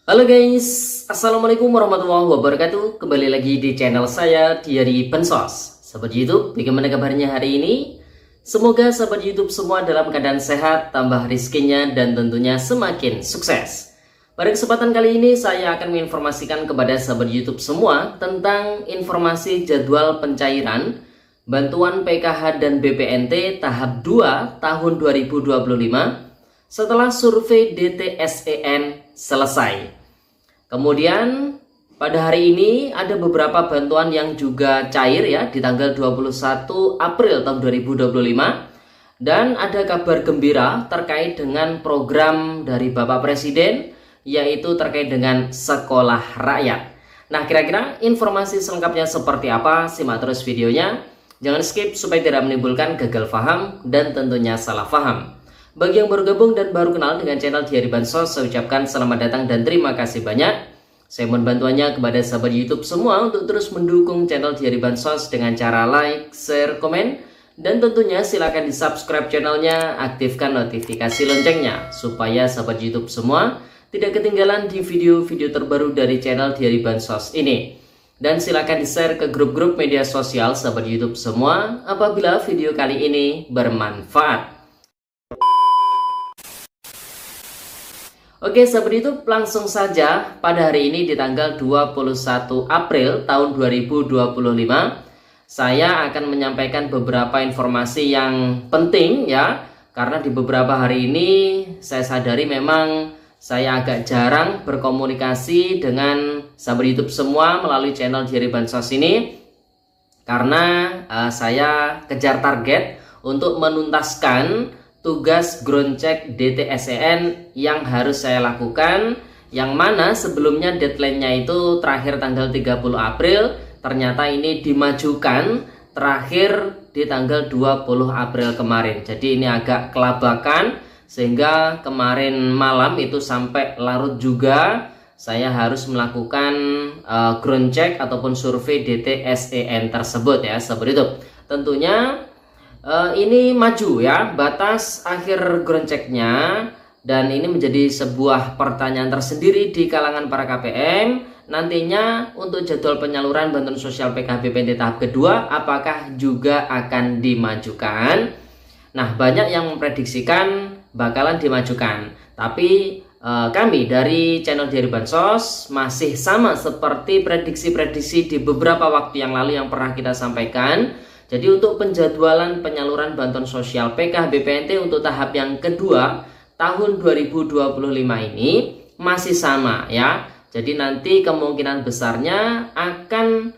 Halo guys, Assalamualaikum warahmatullahi wabarakatuh. Kembali lagi di channel saya, Diary Bansos. Sahabat YouTube, bagaimana kabarnya hari ini? Semoga sahabat YouTube semua dalam keadaan sehat, tambah rizkinya, dan tentunya semakin sukses. Pada kesempatan kali ini, saya akan menginformasikan kepada sahabat YouTube semua tentang informasi jadwal pencairan bantuan PKH dan BPNT tahap 2 tahun 2025 setelah survei DTSEN selesai. Kemudian pada hari ini ada beberapa bantuan yang juga cair ya di tanggal 21 April tahun 2025, dan ada kabar gembira terkait dengan program dari Bapak Presiden, yaitu terkait dengan sekolah rakyat. Nah, kira-kira informasi selengkapnya seperti apa? Simak terus videonya. Jangan skip supaya tidak menimbulkan gagal paham dan tentunya salah paham. Bagi yang baru gabung dan baru kenal dengan channel Diary Bansos, saya ucapkan selamat datang dan terima kasih banyak. Saya mohon bantuannya kepada sahabat YouTube semua untuk terus mendukung channel Diary Bansos dengan cara like, share, komen, dan tentunya silakan di subscribe channelnya, aktifkan notifikasi loncengnya supaya sahabat YouTube semua tidak ketinggalan di video-video terbaru dari channel Diary Bansos ini. Dan silakan di share ke grup-grup media sosial sahabat YouTube semua apabila video kali ini bermanfaat. Oke sahabat YouTube, langsung saja pada hari ini di tanggal 21 April tahun 2025 saya akan menyampaikan beberapa informasi yang penting ya, karena di beberapa hari ini saya sadari memang saya agak jarang berkomunikasi dengan sahabat YouTube semua melalui channel Diary Bansos ini, karena saya kejar target untuk menuntaskan tugas ground check DTSEN yang harus saya lakukan, yang mana sebelumnya deadline-nya itu terakhir tanggal 30 April, ternyata ini dimajukan terakhir di tanggal 20 April kemarin. Jadi ini agak kelabakan, sehingga kemarin malam itu sampai larut juga saya harus melakukan ground check ataupun survei DTSEN tersebut ya sahabat YouTube. Tentunya ini maju ya batas akhir ground check-nya, dan ini menjadi sebuah pertanyaan tersendiri di kalangan para KPM. Nantinya untuk jadwal penyaluran bantuan sosial PKH BPNT tahap kedua apakah juga akan dimajukan? Nah, banyak yang memprediksikan bakalan dimajukan, tapi kami dari channel Diary Bansos masih sama seperti prediksi-prediksi di beberapa waktu yang lalu yang pernah kita sampaikan. Jadi untuk penjadwalan penyaluran bantuan sosial PKH BPNT untuk tahap yang kedua tahun 2025 ini masih sama ya. Jadi nanti kemungkinan besarnya akan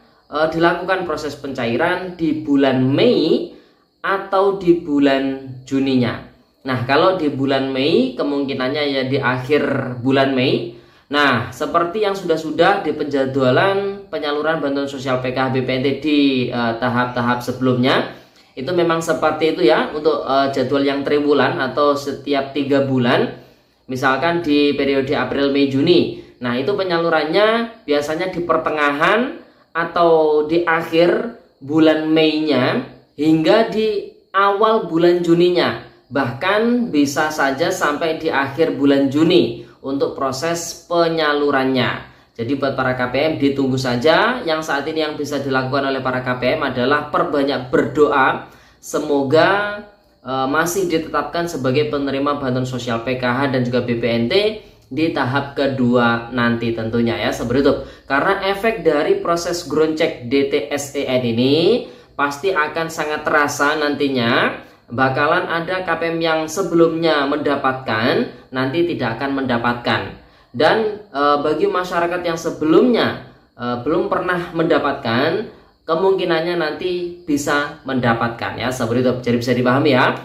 dilakukan proses pencairan di bulan Mei atau di bulan Juninya. Nah, kalau di bulan Mei kemungkinannya ya di akhir bulan Mei. Nah, seperti yang sudah di penjadwalan penyaluran bantuan sosial PKH BPNT di tahap-tahap sebelumnya, itu memang seperti itu ya untuk jadwal yang triwulan atau setiap 3 bulan, misalkan di periode April, Mei, Juni. Nah, itu penyalurannya biasanya di pertengahan atau di akhir bulan Mei-nya hingga di awal bulan Juninya, bahkan bisa saja sampai di akhir bulan Juni untuk proses penyalurannya. Jadi buat para KPM ditunggu saja. Yang saat ini yang bisa dilakukan oleh para KPM adalah perbanyak berdoa semoga masih ditetapkan sebagai penerima bantuan sosial PKH dan juga BPNT di tahap kedua nanti tentunya ya sahabat YouTube. Karena efek dari proses ground check DTSEN ini pasti akan sangat terasa nantinya. Bakalan ada KPM yang sebelumnya mendapatkan nanti tidak akan mendapatkan, dan bagi masyarakat yang sebelumnya belum pernah mendapatkan kemungkinannya nanti bisa mendapatkan ya sahabat YouTube. Jadi bisa dipahami ya.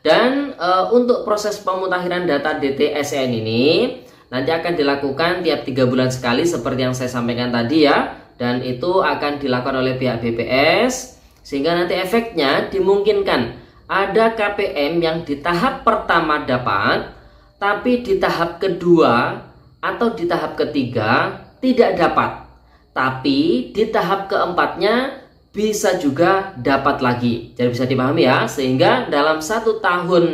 Dan untuk proses pemutahiran data DTSEN ini nanti akan dilakukan tiap 3 bulan sekali seperti yang saya sampaikan tadi ya, dan itu akan dilakukan oleh pihak BPS. Sehingga nanti efeknya dimungkinkan ada KPM yang di tahap pertama dapat, tapi di tahap kedua atau di tahap ketiga tidak dapat. Tapi di tahap keempatnya bisa juga dapat lagi. Jadi bisa dipahami ya, sehingga dalam 1 tahun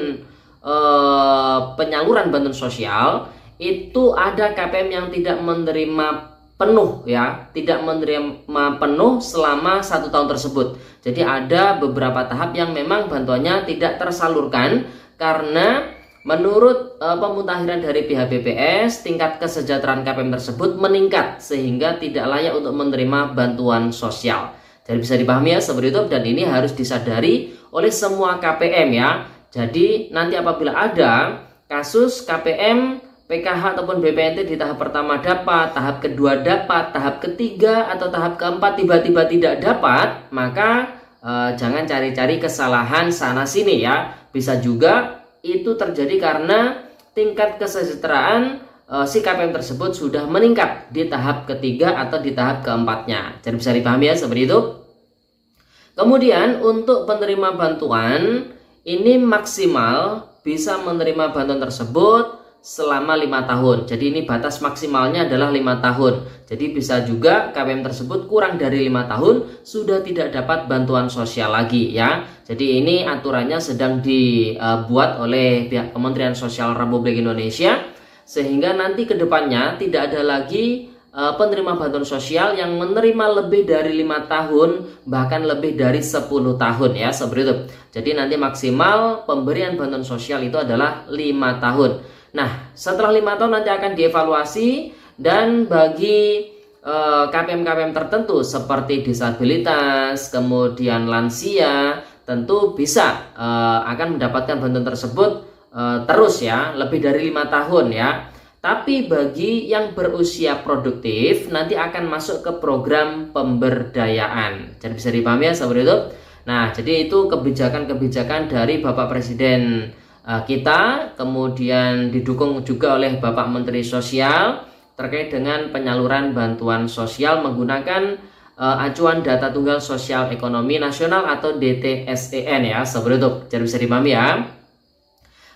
penyaluran bantuan sosial itu ada KPM yang tidak menerima penuh ya, tidak menerima penuh selama 1 tahun tersebut. Jadi ada beberapa tahap yang memang bantuannya tidak tersalurkan karena menurut pemutakhiran dari pihak BPS, tingkat kesejahteraan KPM tersebut meningkat sehingga tidak layak untuk menerima bantuan sosial. Jadi bisa dipahami ya seperti itu, dan ini harus disadari oleh semua KPM ya. Jadi nanti apabila ada kasus KPM, PKH ataupun BPNT di tahap pertama dapat, tahap kedua dapat, tahap ketiga atau tahap keempat tiba-tiba tidak dapat, maka jangan cari-cari kesalahan sana sini ya. Bisa juga itu terjadi karena tingkat kesejahteraan si KPM tersebut sudah meningkat di tahap ketiga atau di tahap keempatnya. Jadi bisa dipahami ya seperti itu. Kemudian untuk penerima bantuan ini maksimal bisa menerima bantuan tersebut selama 5 tahun. Jadi ini batas maksimalnya adalah 5 tahun. Jadi bisa juga KPM tersebut kurang dari 5 tahun sudah tidak dapat bantuan sosial lagi ya. Jadi ini aturannya sedang dibuat oleh pihak Kementerian Sosial Republik Indonesia, sehingga nanti ke depannya tidak ada lagi penerima bantuan sosial yang menerima lebih dari 5 tahun bahkan lebih dari 10 tahun ya seperti itu. Jadi nanti maksimal pemberian bantuan sosial itu adalah 5 tahun. Nah, setelah 5 tahun nanti akan dievaluasi, dan bagi KPM-KPM tertentu seperti disabilitas, kemudian lansia, tentu bisa akan mendapatkan bantuan tersebut terus ya, lebih dari 5 tahun ya. Tapi bagi yang berusia produktif nanti akan masuk ke program pemberdayaan. Jadi bisa dipahami ya seperti itu. Nah, jadi itu kebijakan-kebijakan dari Bapak Presiden kita, kemudian didukung juga oleh Bapak Menteri Sosial terkait dengan penyaluran bantuan sosial menggunakan acuan data tunggal sosial ekonomi nasional atau DTSEN ya seperti itu. Jadi bisa dipahami ya.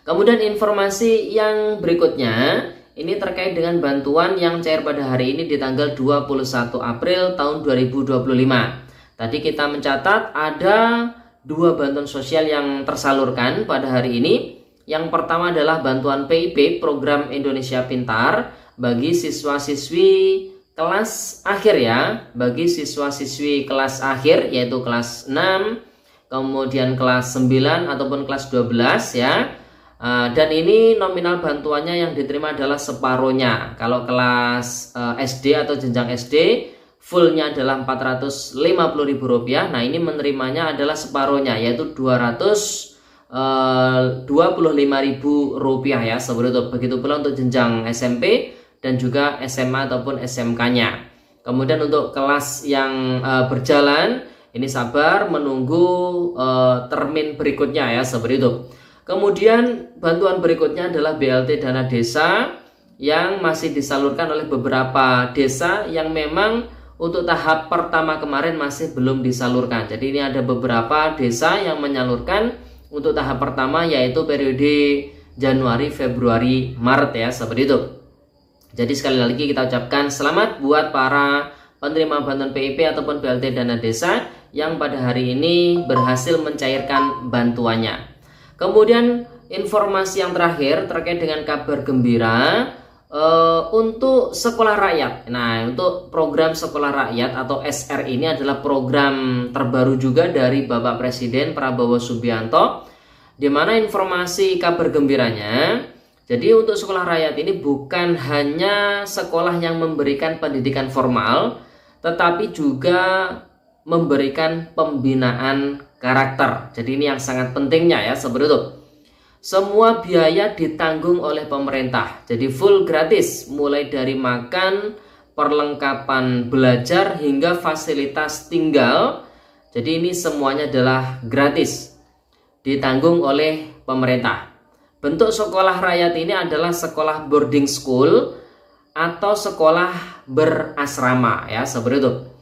Kemudian informasi yang berikutnya ini terkait dengan bantuan yang cair pada hari ini di tanggal 21 April tahun 2025. Tadi kita mencatat ada 2 bantuan sosial yang tersalurkan pada hari ini. Yang pertama adalah bantuan PIP Program Indonesia Pintar bagi siswa-siswi kelas akhir ya, bagi siswa-siswi kelas akhir yaitu kelas 6, kemudian kelas 9 ataupun kelas 12 ya. Dan ini nominal bantuannya yang diterima adalah separuhnya. Kalau kelas SD atau jenjang SD fullnya adalah Rp450.000. Nah ini menerimanya adalah separuhnya yaitu Rp225.000 ya seperti itu. Begitu pula untuk jenjang SMP dan juga SMA ataupun SMK-nya. Kemudian untuk kelas yang berjalan ini sabar menunggu termin berikutnya ya seperti itu. Kemudian bantuan berikutnya adalah BLT dana desa yang masih disalurkan oleh beberapa desa yang memang untuk tahap pertama kemarin masih belum disalurkan. Jadi ini ada beberapa desa yang menyalurkan untuk tahap pertama yaitu periode Januari, Februari, Maret ya seperti itu. Jadi sekali lagi kita ucapkan selamat buat para penerima bantuan PIP ataupun BLT dana desa yang pada hari ini berhasil mencairkan bantuannya. Kemudian informasi yang terakhir terkait dengan kabar gembira untuk sekolah rakyat. Nah, untuk program sekolah rakyat atau SR ini adalah program terbaru juga dari Bapak Presiden Prabowo Subianto, di mana informasi kabar gembiranya, jadi untuk sekolah rakyat ini bukan hanya sekolah yang memberikan pendidikan formal, tetapi juga memberikan pembinaan karakter. Jadi ini yang sangat pentingnya ya seperti itu. Semua biaya ditanggung oleh pemerintah. Jadi full gratis, mulai dari makan, perlengkapan belajar hingga fasilitas tinggal. Jadi ini semuanya adalah gratis, ditanggung oleh pemerintah. Bentuk sekolah rakyat ini adalah sekolah boarding school atau sekolah berasrama ya seperti itu.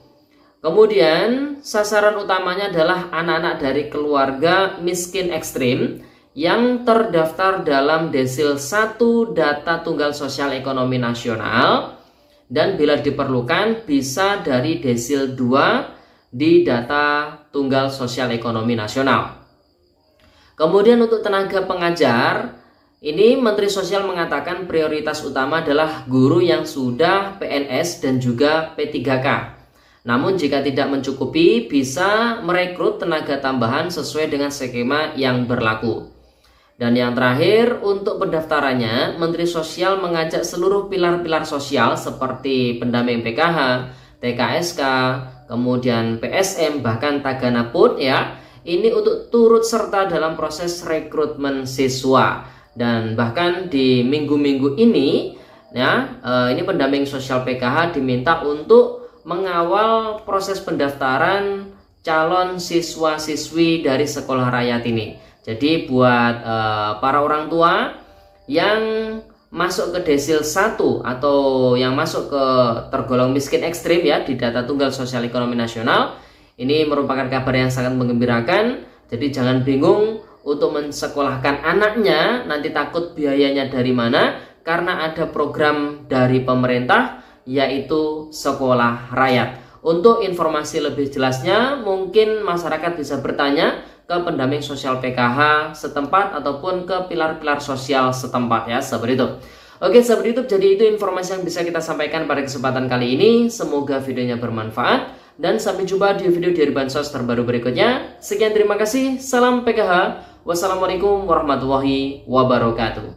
Kemudian sasaran utamanya adalah anak-anak dari keluarga miskin ekstrim yang terdaftar dalam Desil 1 Data Tunggal Sosial Ekonomi Nasional, dan bila diperlukan bisa dari Desil 2 di Data Tunggal Sosial Ekonomi Nasional. Kemudian untuk tenaga pengajar Ini Menteri Sosial mengatakan prioritas utama adalah guru yang sudah PNS dan juga P3K. Namun jika tidak mencukupi, bisa merekrut tenaga tambahan sesuai dengan skema yang berlaku. Dan yang terakhir, untuk pendaftarannya, Menteri Sosial mengajak seluruh pilar-pilar sosial seperti pendamping PKH, TKSK, kemudian PSM, bahkan Tagana pun ya, ini untuk turut serta dalam proses rekrutmen siswa. Dan bahkan di minggu-minggu ini ya, ini pendamping sosial PKH diminta untuk mengawal proses pendaftaran calon siswa-siswi dari sekolah rakyat ini. Jadi buat para orang tua yang masuk ke desil 1 atau yang masuk ke tergolong miskin ekstrim ya di data tunggal sosial ekonomi nasional, ini merupakan kabar yang sangat menggembirakan. Jadi jangan bingung untuk mensekolahkan anaknya, nanti takut biayanya dari mana, karena ada program dari pemerintah yaitu sekolah rakyat. Untuk informasi lebih jelasnya mungkin masyarakat bisa bertanya ke pendamping sosial PKH setempat ataupun ke pilar-pilar sosial setempat ya, seperti itu. Oke sahabat YouTube, jadi itu informasi yang bisa kita sampaikan pada kesempatan kali ini. Semoga videonya bermanfaat dan sampai jumpa di video dari Bansos terbaru berikutnya. Sekian, terima kasih, salam PKH. Wassalamualaikum warahmatullahi wabarakatuh.